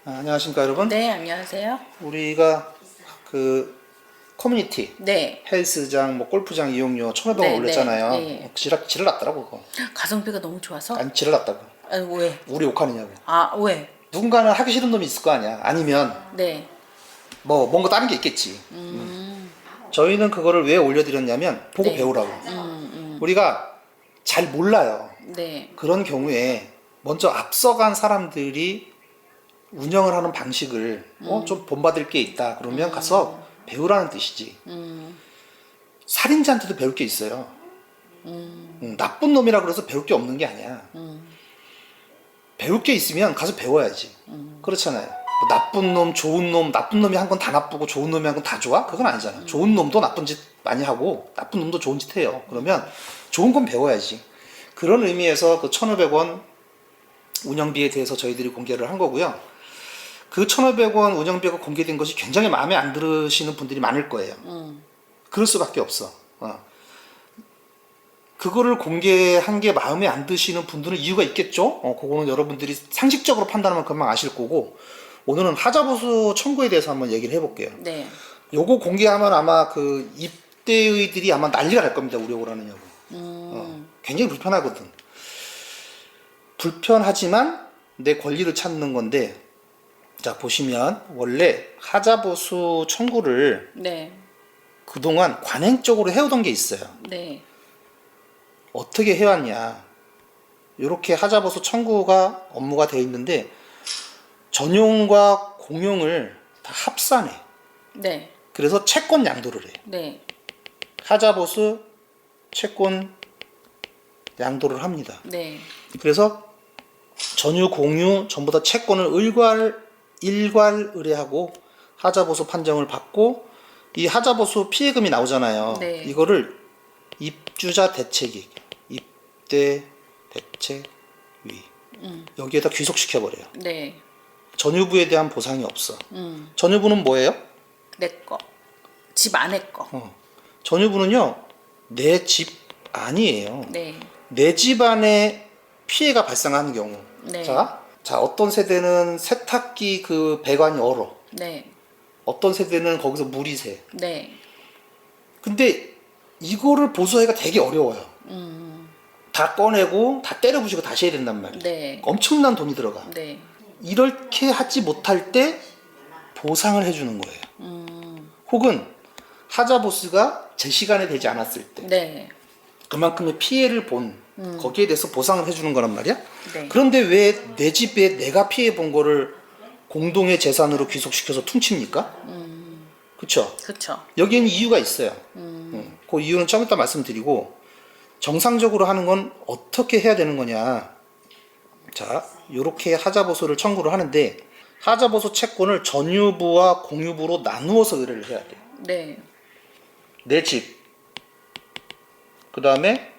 안녕하십니까 여러분. 네, 안녕하세요. 우리가 그 커뮤니티 네. 헬스장, 뭐 골프장 이용료 1,500원 네, 올렸잖아요. 네. 지랄 났더라고 그거. 가성비가 너무 좋아서? 아니 지랄 났다고. 아니, 왜? 우리 욕하느냐고. 아, 왜? 누군가는 하기 싫은 놈이 있을 거 아니야. 아니면 네. 뭐 뭔가 다른 게 있겠지. 저희는 그거를 왜 올려드렸냐면 보고 네. 배우라고. 우리가 잘 몰라요. 네. 그런 경우에 먼저 앞서간 사람들이 운영을 하는 방식을 좀 본받을 게 있다 그러면 가서 배우라는 뜻이지. 살인자한테도 배울 게 있어요. 나쁜 놈이라 그래서 배울 게 없는 게 아니야. 배울 게 있으면 가서 배워야지. 그렇잖아요. 뭐 나쁜 놈, 좋은 놈, 나쁜 놈이 한 건 다 나쁘고 좋은 놈이 한 건 다 좋아? 그건 아니잖아. 좋은 놈도 나쁜 짓 많이 하고 나쁜 놈도 좋은 짓 해요. 그러면 좋은 건 배워야지. 그런 의미에서 그 1,500원 운영비에 대해서 저희들이 공개를 한 거고요. 그 1,500원 운영비가 공개된 것이 굉장히 마음에 안 들으시는 분들이 많을 거예요. 그럴 수밖에 없어. 그거를 공개한 게 마음에 안 드시는 분들은 이유가 있겠죠? 그거는 여러분들이 상식적으로 판단하면 금방 아실 거고, 오늘은 하자보수 청구에 대해서 한번 얘기를 해볼게요. 네. 요거 공개하면 아마 그 입대의들이 아마 난리가 날 겁니다. 우리 오라느냐고. 굉장히 불편하거든. 불편하지만 내 권리를 찾는 건데, 자 보시면 원래 하자보수 청구를 네. 그동안 관행적으로 해오던 게 있어요. 네. 어떻게 해왔냐, 이렇게 하자보수 청구가 업무가 되어 있는데 전용과 공용을 다 합산해. 네. 그래서 채권 양도를 해. 네. 하자보수 채권 양도를 합니다. 네. 그래서 전유 공유 전부 다 채권을 일괄 의뢰하고 하자보수 판정을 받고, 이 하자보수 피해금이 나오잖아요. 네. 이거를 입주자 대책위, 입대 대책위 여기에다 귀속시켜버려요. 네. 전유부에 대한 보상이 없어. 전유부는 뭐예요? 내 거. 집 안에 거. 전유부는요, 내 집 아니에요. 네. 내 집 안에 피해가 발생하는 경우. 네. 자, 어떤 세대는 세탁기 그 배관이 얼어. 네. 어떤 세대는 거기서 물이 새. 네. 근데 이거를 보수하기가 되게 어려워요. 다 꺼내고 다 때려 부시고 다시 해야 된단 말이에요. 네. 엄청난 돈이 들어가. 네. 이렇게 하지 못할 때 보상을 해주는 거예요. 혹은 하자보수가 제 시간에 되지 않았을 때 네. 그만큼의 피해를 본 거기에 대해서 보상을 해주는 거란 말이야. 네. 그런데 왜 내 집에 내가 피해 본 거를 공동의 재산으로 귀속시켜서 퉁칩니까? 그쵸? 그쵸. 여기에는 이유가 있어요. 그 이유는 좀 이따 말씀드리고, 정상적으로 하는 건 어떻게 해야 되는 거냐. 자, 요렇게 하자보수를 청구를 하는데, 하자보수 채권을 전유부와 공유부로 나누어서 의뢰를 해야 돼요. 네. 내 집, 그 다음에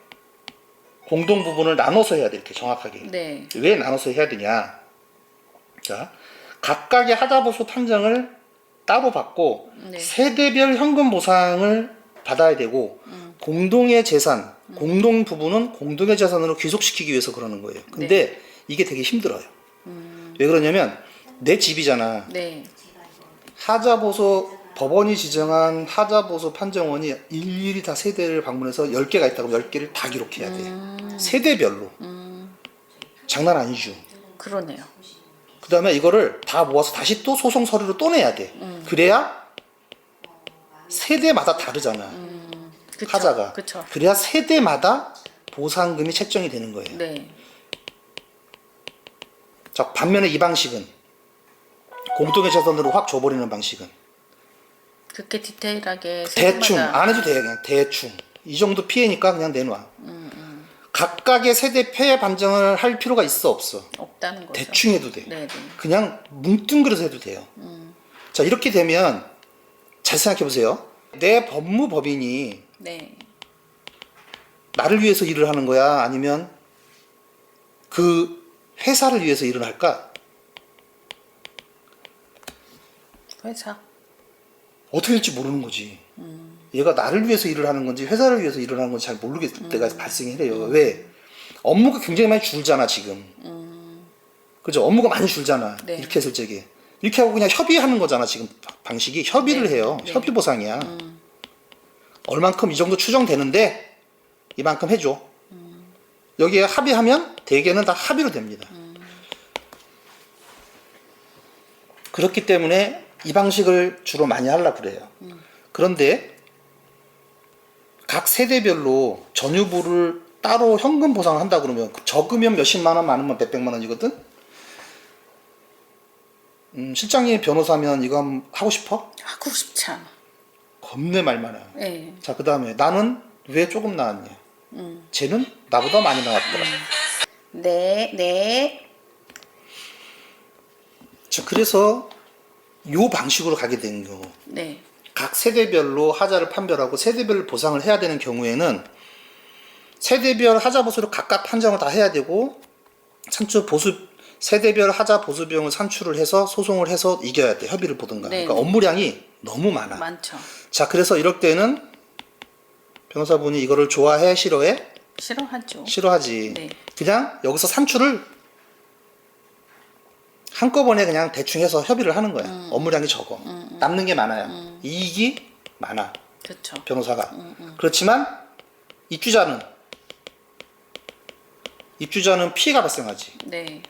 공동 부분을 나눠서 해야 돼. 이렇게 정확하게. 네. 왜 나눠서 해야 되냐. 자, 각각의 하자보수 판정을 따로 받고 네. 세대별 현금 보상을 받아야 되고, 공동의 재산, 공동 부분은 공동의 재산으로 귀속시키기 위해서 그러는 거예요. 근데 이게 되게 힘들어요. 왜 그러냐면 내 집이잖아. 네. 하자보수, 법원이 지정한 하자보수 판정원이 일일이 다 세대를 방문해서 10개가 있다고 10개를 다 기록해야 돼. 세대별로. 장난 아니죠. 그러네요. 그 다음에 이거를 다 모아서 다시 또 소송 서류로 또 내야 돼. 그래야 세대마다 다르잖아. 그쵸. 하자가. 그쵸. 그래야 세대마다 보상금이 책정이 되는 거예요. 네. 자, 반면에 이 방식은 공동의 재산으로 확 줘버리는 방식은 그렇게 디테일하게 대충 세대마다- 안 해도 돼. 그냥 대충 이 정도 피해니까 그냥 내놔. 각각의 세대 피해 반정을 할 필요가 있어 없어? 없다는 거죠. 대충 해도 돼. 네. 네. 그냥 뭉뚱그려서 해도 돼요. 자, 이렇게 되면 잘 생각해 보세요. 내 법무법인이 네. 나를 위해서 일을 하는 거야? 아니면 그 회사를 위해서 일을 할까? 회사. 어떻게 될지 모르는 거지. 얘가 나를 위해서 일을 하는 건지 회사를 위해서 일을 하는 건지 잘 모르겠을 때가 발생해요. 왜? 업무가 굉장히 많이 줄잖아 지금. 그죠? 업무가 많이 줄잖아. 네. 이렇게 했을 적에. 이렇게 하고 그냥 협의하는 거잖아. 지금 방식이 협의를 네. 해요. 네. 협의 보상이야. 얼만큼 이 정도 추정되는데 이만큼 해줘. 여기에 합의하면 대개는 다 합의로 됩니다. 그렇기 때문에 이 방식을 주로 많이 하려고 그래요. 그런데 각 세대별로 전유부를 따로 현금 보상을 한다 그러면 적으면 몇십만 원, 많으면 몇백만 원이거든. 실장님 변호사면 이거 한번 하고 싶어? 하고 싶지 않아. 겁내 말 많아. 네. 자, 그 다음에 나는 왜 조금 나왔냐? 쟤는 나보다 많이 나왔더라. 네. 자, 그래서 요 방식으로 가게 되는 경우, 네. 각 세대별로 하자를 판별하고 세대별 보상을 해야 되는 경우에는 세대별 하자 보수를 각각 판정을 다 해야 되고 산출 보수 세대별 하자 보수 비용을 산출을 해서 소송을 해서 이겨야 돼. 협의를 보든가. 네. 그러니까 업무량이 너무 많아. 많죠. 자, 그래서 이럴 때는 변호사분이 이거를 좋아해, 싫어해? 싫어하죠. 싫어하지. 네. 그냥 여기서 산출을 한꺼번에 그냥 대충 해서 협의를 하는 거야. 업무량이 적어. 남는 게 많아요. 이익이 많아. 그렇죠. 변호사가. 그렇지만 입주자는 피해가 발생하지. 네.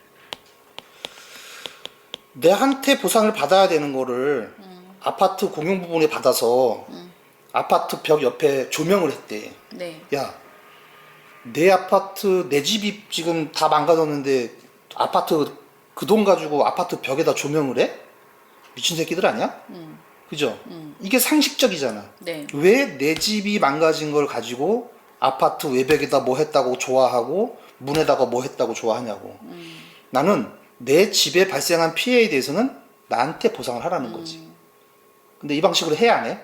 내한테 보상을 받아야 되는 거를 아파트 공용 부분에 받아서 아파트 벽 옆에 조명을 했대. 네. 야, 내 아파트, 내 집이 지금 다 망가졌는데 아파트 그 돈 가지고 아파트 벽에다 조명을 해? 미친 새끼들 아니야? 그죠? 이게 상식적이잖아. 네. 왜 내 집이 망가진 걸 가지고 아파트 외벽에다 뭐 했다고 좋아하고 문에다가 뭐 했다고 좋아하냐고. 나는 내 집에 발생한 피해에 대해서는 나한테 보상을 하라는 거지. 근데 이 방식으로 해, 안 해?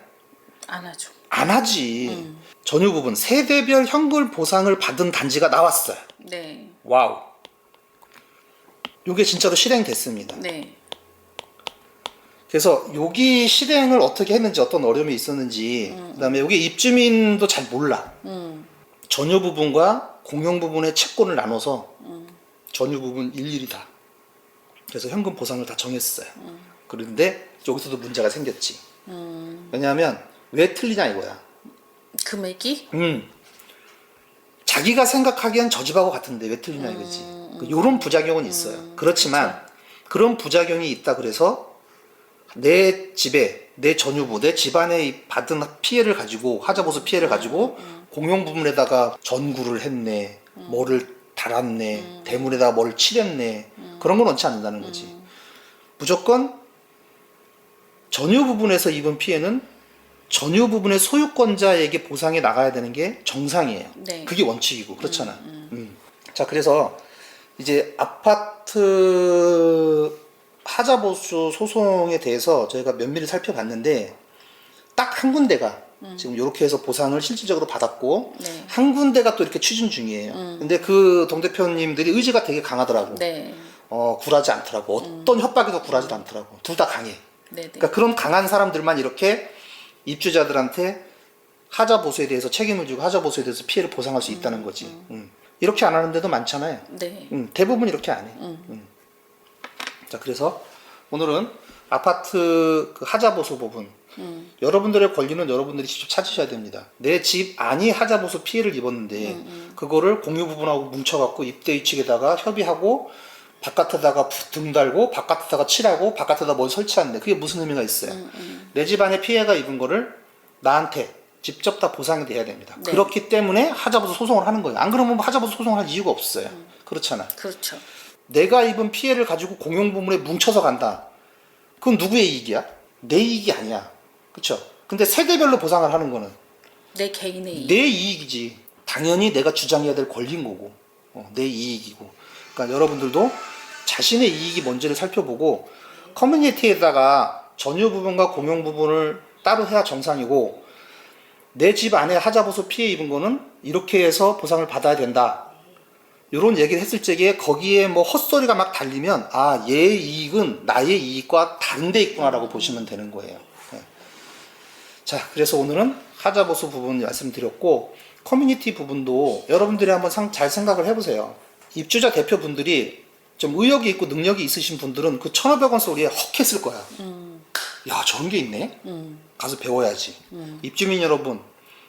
안 하죠. 안 하지. 전유 부분 세대별 현금 보상을 받은 단지가 나왔어요. 네. 와우. 요게 진짜로 실행됐습니다. 네. 그래서 여기 실행을 어떻게 했는지 어떤 어려움이 있었는지 그다음에 여기 입주민도 잘 몰라. 전유 부분과 공용 부분의 채권을 나눠서 전유 부분 일일이 다. 그래서 현금 보상을 다 정했어요. 그런데 여기서도 문제가 생겼지. 왜냐하면 왜 틀리냐 이거야. 금액이? 자기가 생각하기엔 저 집하고 같은데 왜 틀리냐 이거지. 요런 부작용은 있어요. 그렇지만 그런 부작용이 있다 그래서 내 집에 내 전유부 내 집안에 받은 피해를 가지고 하자보수 피해를 가지고 공용 부분에다가 전구를 했네, 뭐를 달았네, 대문에다가 뭐를 칠했네, 그런 건 원치 않는다는 거지. 무조건 전유 부분에서 입은 피해는 전유 부분의 소유권자에게 보상이 나가야 되는 게 정상이에요. 네. 그게 원칙이고 그렇잖아. 자, 그래서 이제 아파트 하자보수 소송에 대해서 저희가 면밀히 살펴봤는데 딱 한 군데가 지금 이렇게 해서 보상을 실질적으로 받았고 네. 한 군데가 또 이렇게 추진 중이에요. 근데 그 동 대표님들이 의지가 되게 강하더라고. 네. 굴하지 않더라고. 어떤 협박에도 굴하지도 않더라고. 둘 다 강해. 네. 네. 그러니까 그런 강한 사람들만 이렇게 입주자들한테 하자보수에 대해서 책임을 지고 하자보수에 대해서 피해를 보상할 수 있다는 거지. 이렇게 안 하는 데도 많잖아요. 네. 대부분 이렇게 안 해. 자, 그래서 오늘은 아파트 그 하자보수 부분 여러분들의 권리는 여러분들이 직접 찾으셔야 됩니다. 내 집 안이 하자보수 피해를 입었는데 그거를 공유 부분하고 뭉쳐갖고 입대 위축에다가 협의하고 바깥에다가 등 달고 바깥에다가 칠하고 바깥에다 뭘 설치하는데 그게 무슨 의미가 있어요. 내 집 안에 피해가 입은 거를 나한테 직접 다 보상이 돼야 됩니다. 네. 그렇기 때문에 하자보수 소송을 하는 거예요. 안 그러면 하자보수 소송을 할 이유가 없어요. 그렇잖아. 그렇죠. 내가 입은 피해를 가지고 공용 부문에 뭉쳐서 간다. 그건 누구의 이익이야? 내 이익이 아니야. 그쵸? 근데 세대별로 보상을 하는 거는 내 개인의 이익. 내 이익이지. 당연히 내가 주장해야 될 권리인 거고 내 이익이고. 그러니까 여러분들도 자신의 이익이 뭔지를 살펴보고 커뮤니티에다가 전유 부분과 공용 부분을 따로 해야 정상이고 내 집 안에 하자보수 피해 입은 거는 이렇게 해서 보상을 받아야 된다. 요런 얘기를 했을 적에 거기에 뭐 헛소리가 막 달리면 아, 얘의 이익은 나의 이익과 다른 데 있구나라고 보시면 되는 거예요. 네. 자, 그래서 오늘은 하자보수 부분 말씀드렸고 커뮤니티 부분도 여러분들이 한번 잘 생각을 해보세요. 입주자 대표분들이 좀 의욕이 있고 능력이 있으신 분들은 그 1,500원 소리에 헉 했을 거야. 야, 저런 게 있네? 가서 배워야지. 입주민 여러분,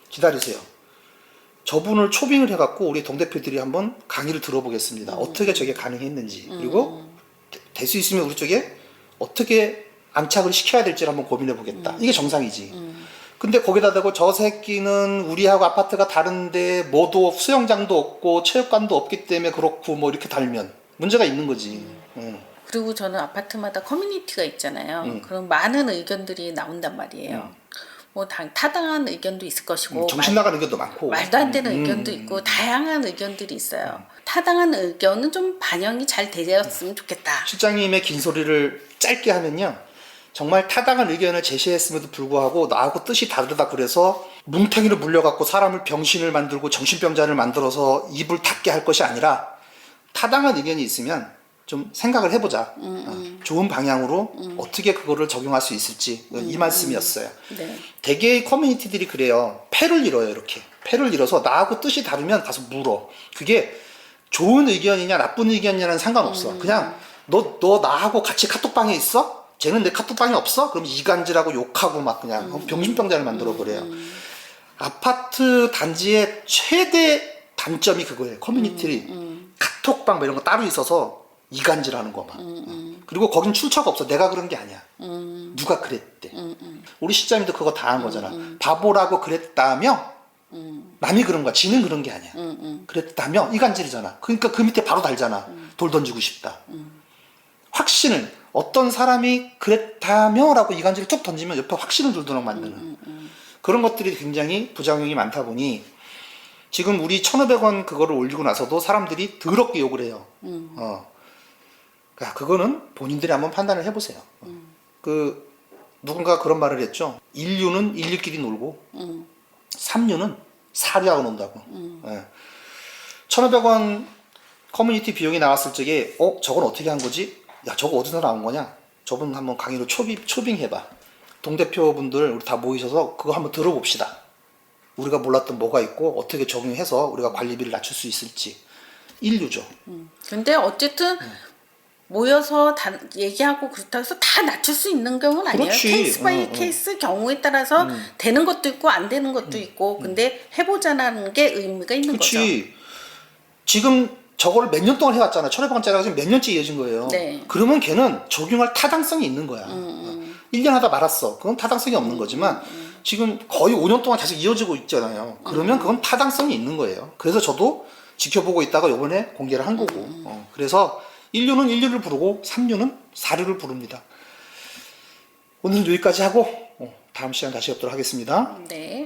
기다리세요. 저분을 초빙을 해갖고 우리 동대표들이 한번 강의를 들어보겠습니다. 어떻게 저게 가능했는지. 그리고 될 수 있으면 우리 쪽에 어떻게 안착을 시켜야 될지를 한번 고민해 보겠다. 이게 정상이지. 근데 거기다 대고 저 새끼는 우리하고 아파트가 다른데 뭐도 수영장도 없고 체육관도 없기 때문에 그렇고 뭐 이렇게 달면 문제가 있는 거지. 그리고 저는 아파트마다 커뮤니티가 있잖아요. 그럼 많은 의견들이 나온단 말이에요. 뭐 타당한 의견도 있을 것이고 정신 나간 의견도 많고 말도 안 되는 의견도 있고 다양한 의견들이 있어요. 타당한 의견은 좀 반영이 잘 되었으면 좋겠다. 실장님의 긴 소리를 짧게 하면요, 정말 타당한 의견을 제시했음에도 불구하고 나하고 뜻이 다르다 그래서 뭉탱이로 물려갖고 사람을 병신을 만들고 정신병자를 만들어서 입을 닫게 할 것이 아니라 타당한 의견이 있으면 좀 생각을 해보자. 좋은 방향으로 어떻게 그거를 적용할 수 있을지 이 말씀이었어요. 네. 대개의 커뮤니티들이 그래요. 패를 잃어요. 이렇게 패를 잃어서 나하고 뜻이 다르면 가서 물어. 그게 좋은 의견이냐 나쁜 의견이냐는 상관없어. 그냥 너 나하고 같이 카톡방에 있어? 쟤는 내 카톡방에 없어? 그럼 이간질하고 욕하고 막 그냥 병신병자를 만들어 버려요. 아파트 단지의 최대 단점이 그거예요. 커뮤니티 카톡방 뭐 이런 거 따로 있어서 이간질하는 거 봐. 그리고 거긴 출처가 없어. 내가 그런 게 아니야. 누가 그랬대. 우리 실장님도 그거 다 한 거잖아. 바보라고 그랬다며 남이 그런 거야. 지는 그런 게 아니야. 그랬다며 이간질이잖아. 그러니까 그 밑에 바로 달잖아. 돌 던지고 싶다. 확신을 어떤 사람이 그랬다며 라고 이간질을 툭 던지면 옆에 확신을 들도록 만드는 그런 것들이 굉장히 부작용이 많다 보니 지금 우리 1,500원 그거를 올리고 나서도 사람들이 더럽게 욕을 해요. 그거는 본인들이 한번 판단을 해보세요. 그 누군가 그런 말을 했죠. 인류는 인류끼리 놀고 삼류는 사류하고 논다고. 1,500원 커뮤니티 비용이 나왔을 적에 저건 어떻게 한 거지? 야, 저거 어디서 나온 거냐? 저분 한번 강의로 초빙해봐. 동대표분들 우리 다 모이셔서 그거 한번 들어봅시다. 우리가 몰랐던 뭐가 있고 어떻게 적용해서 우리가 관리비를 낮출 수 있을지. 인류죠. 근데 어쨌든 모여서 다 얘기하고 그렇다고 해서 다 낮출 수 있는 경우는 아니에요. 그렇지. 케이스 바이 케이스 경우에 따라서 되는 것도 있고 안 되는 것도 있고 근데 해보자는 게 의미가 있는 거죠. 그렇지. 지금 저거를 몇 년 동안 해왔잖아. 1,500원짜리가 지금 몇 년째 이어진 거예요. 네. 그러면 걔는 적용할 타당성이 있는 거야. 1년 하다 말았어. 그건 타당성이 없는 거지만 지금 거의 5년 동안 계속 이어지고 있잖아요. 그러면 그건 타당성이 있는 거예요. 그래서 저도 지켜보고 있다가 이번에 공개를 한 거고. 그래서 인류는 인류를 부르고 삼류는 사류를 부릅니다. 오늘은 여기까지 하고 다음 시간 다시 뵙도록 하겠습니다. 네.